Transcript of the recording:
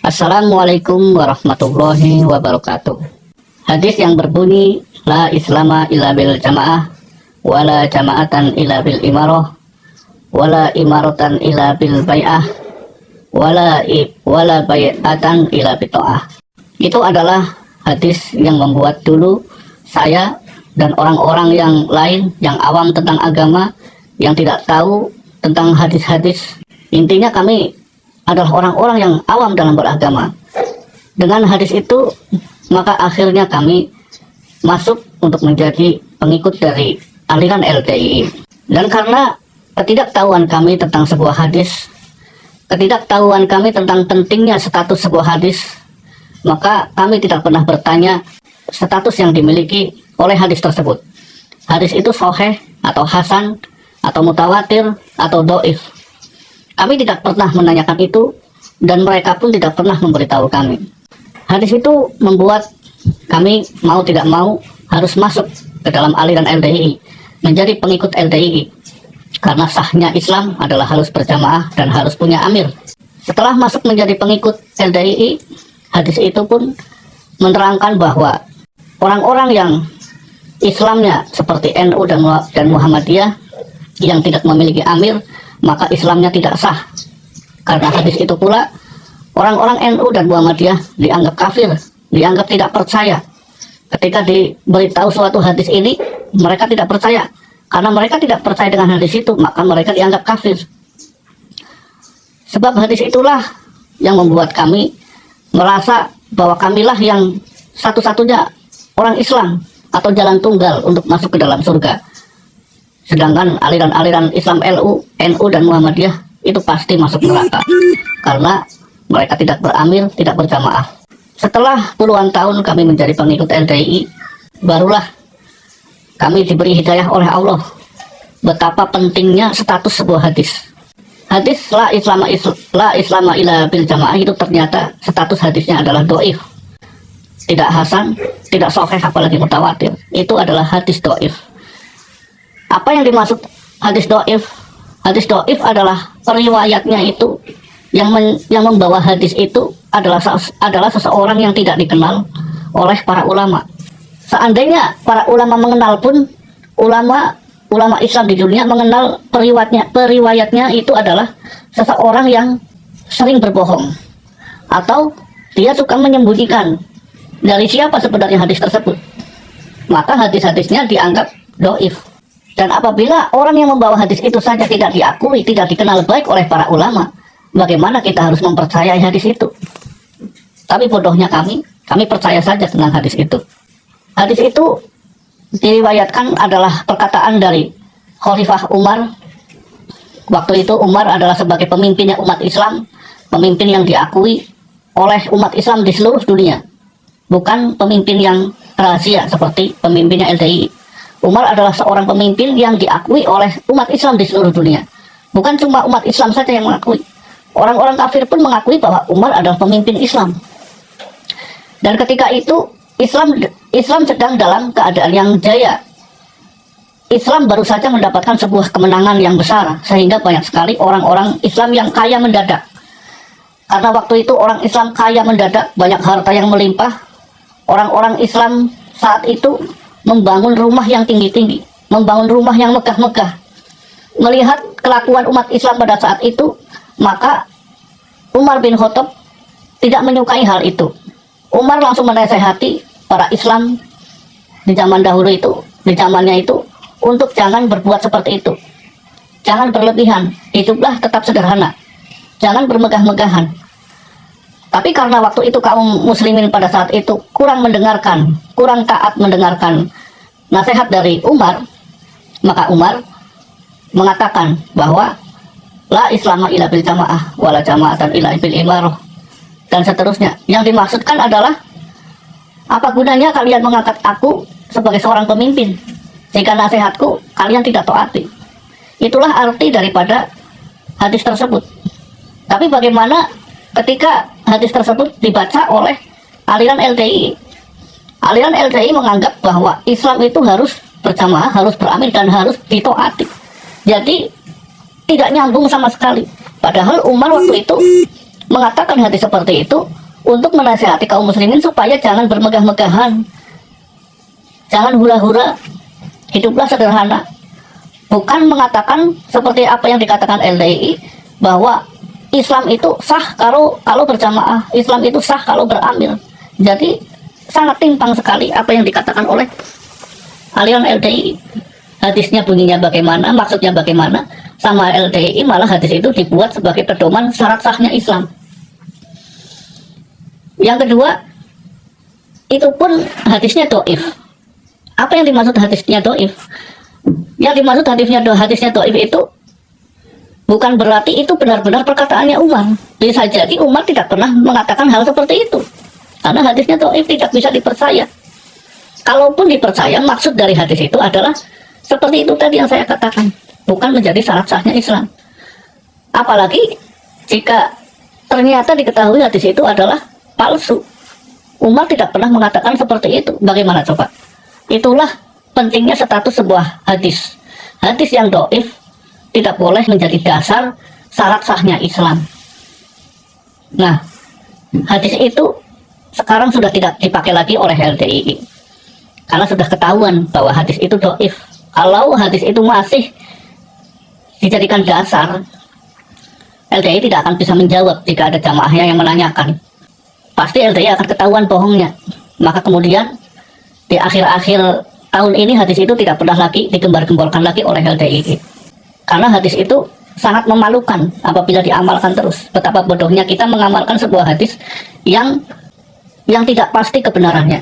Assalamualaikum warahmatullahi wabarakatuh. Hadis yang berbunyi, la islama illa bil jamaah, wala jama'atan illa bil imarah, wala imaratan illa bil bai'ah, wala bai'atan illa bil ta'ah. Itu adalah hadis yang membuat dulu saya dan orang-orang yang lain yang awam tentang agama, yang tidak tahu tentang hadis-hadis. Intinya kami adalah orang-orang yang awam dalam beragama. Dengan hadis itu, maka akhirnya kami masuk untuk menjadi pengikut dari aliran LDII. Dan karena ketidaktahuan kami tentang sebuah hadis, ketidaktahuan kami tentang pentingnya status sebuah hadis, maka kami tidak pernah bertanya status yang dimiliki oleh hadis tersebut. Hadis itu sahih atau hasan atau mutawatir atau dhaif. Kami tidak pernah menanyakan itu, dan mereka pun tidak pernah memberitahu kami. Hadis itu membuat kami mau tidak mau harus masuk ke dalam aliran LDII, menjadi pengikut LDII. Karena sahnya Islam adalah harus berjamaah dan harus punya amir. Setelah masuk menjadi pengikut LDII, hadis itu pun menerangkan bahwa orang-orang yang Islamnya seperti NU dan Muhammadiyah yang tidak memiliki amir, maka Islamnya tidak sah. Karena hadis itu pula orang-orang NU dan Muhammadiyah dianggap kafir, dianggap tidak percaya. Ketika diberitahu suatu hadis ini, mereka tidak percaya. Karena mereka tidak percaya dengan hadis itu, maka mereka dianggap kafir. Sebab hadis itulah yang membuat kami merasa bahwa kamilah yang satu-satunya orang Islam atau jalan tunggal untuk masuk ke dalam surga. Sedangkan aliran-aliran Islam NU dan Muhammadiyah itu pasti masuk neraka karena mereka tidak beramil, tidak berjamaah. Setelah puluhan tahun kami menjadi pengikut LDII, barulah kami diberi hidayah oleh Allah betapa pentingnya status sebuah hadis. Hadis la islama illa bil jamaah itu ternyata status hadisnya adalah dhaif. Tidak hasan, tidak sahih, apalagi mutawatir. Itu adalah hadis dhaif. Apa yang dimaksud hadis dhaif? Hadis dhaif adalah periwayatnya itu yang membawa hadis itu adalah seseorang yang tidak dikenal oleh para ulama. Seandainya para ulama mengenal pun, ulama Islam di dunia mengenal periwayatnya itu adalah seseorang yang sering berbohong atau dia suka menyembunyikan dari siapa sebenarnya hadis tersebut. Maka hadis-hadisnya dianggap dhaif. Dan apabila orang yang membawa hadis itu saja tidak diakui, tidak dikenal baik oleh para ulama, bagaimana kita harus mempercayai hadis itu? Tapi bodohnya kami percaya saja dengan hadis itu. Hadis itu diriwayatkan adalah perkataan dari Khalifah Umar. Waktu itu Umar adalah sebagai pemimpinnya umat Islam, pemimpin yang diakui oleh umat Islam di seluruh dunia. Bukan pemimpin yang rahasia seperti pemimpinnya LDII. Umar adalah seorang pemimpin yang diakui oleh umat Islam di seluruh dunia. Bukan cuma umat Islam saja yang mengakui. Orang-orang kafir pun mengakui bahwa Umar adalah pemimpin Islam. Dan ketika itu Islam sedang dalam keadaan yang jaya. Islam baru saja mendapatkan sebuah kemenangan yang besar, sehingga banyak sekali orang-orang Islam yang kaya mendadak. Karena waktu itu orang Islam kaya mendadak, banyak harta yang melimpah. Orang-orang Islam saat itu membangun rumah yang tinggi-tinggi, membangun rumah yang megah-megah. Melihat kelakuan umat Islam pada saat itu, maka Umar bin Khattab tidak menyukai hal itu. Umar langsung menasehati para Islam di zaman dahulu itu, di zamannya itu, untuk jangan berbuat seperti itu. Jangan berlebihan, hiduplah tetap sederhana. Jangan bermegah-megahan. Tapi karena waktu itu kaum muslimin pada saat itu kurang taat mendengarkan nasihat dari Umar, maka Umar mengatakan bahwa la islama illa bil jamaah, wala jama'atan illa bil imarah, dan seterusnya. Yang dimaksudkan adalah, apa gunanya kalian mengangkat aku sebagai seorang pemimpin jika nasihatku kalian tidak taati? Itulah arti daripada hadis tersebut. Tapi bagaimana ketika hadis tersebut dibaca oleh aliran LDII? Aliran LDII menganggap bahwa Islam itu harus berjamaah, harus beramil, dan harus ditaati. Jadi tidak nyambung sama sekali. Padahal Umar waktu itu mengatakan hadis seperti itu untuk menasihati kaum muslimin supaya jangan bermegah-megahan, jangan hura-hura, hiduplah sederhana. Bukan mengatakan seperti apa yang dikatakan LDII bahwa Islam itu sah kalau berjamaah, Islam itu sah kalau beramil. Jadi sangat timpang sekali apa yang dikatakan oleh aliran LDII. Hadisnya bunyinya bagaimana, maksudnya bagaimana, sama LDII malah hadis itu dibuat sebagai pedoman syarat sahnya Islam. Yang kedua, itu pun hadisnya doif. Apa yang dimaksud hadisnya doif? Yang dimaksud hadisnya doif itu bukan berarti itu benar-benar perkataannya Umar. Bisa jadi Umar tidak pernah mengatakan hal seperti itu, karena hadisnya doif, tidak bisa dipercaya. Kalaupun dipercaya, maksud dari hadis itu adalah seperti itu tadi yang saya katakan, bukan menjadi syarat sahnya Islam. Apalagi jika ternyata diketahui hadis itu adalah palsu. Umar tidak pernah mengatakan seperti itu. Bagaimana coba? Itulah pentingnya status sebuah hadis. Hadis yang doif tidak boleh menjadi dasar syarat sahnya Islam. Nah, hadis itu sekarang sudah tidak dipakai lagi oleh LDII, karena sudah ketahuan bahwa hadis itu doif. Kalau hadis itu masih dijadikan dasar, LDII tidak akan bisa menjawab jika ada jamaahnya yang menanyakan. Pasti LDII akan ketahuan bohongnya. Maka kemudian di akhir-akhir tahun ini hadis itu tidak pernah lagi digembar-gemborkan lagi oleh LDII, karena hadis itu sangat memalukan apabila diamalkan terus. Betapa bodohnya kita mengamalkan sebuah hadis yang tidak pasti kebenarannya.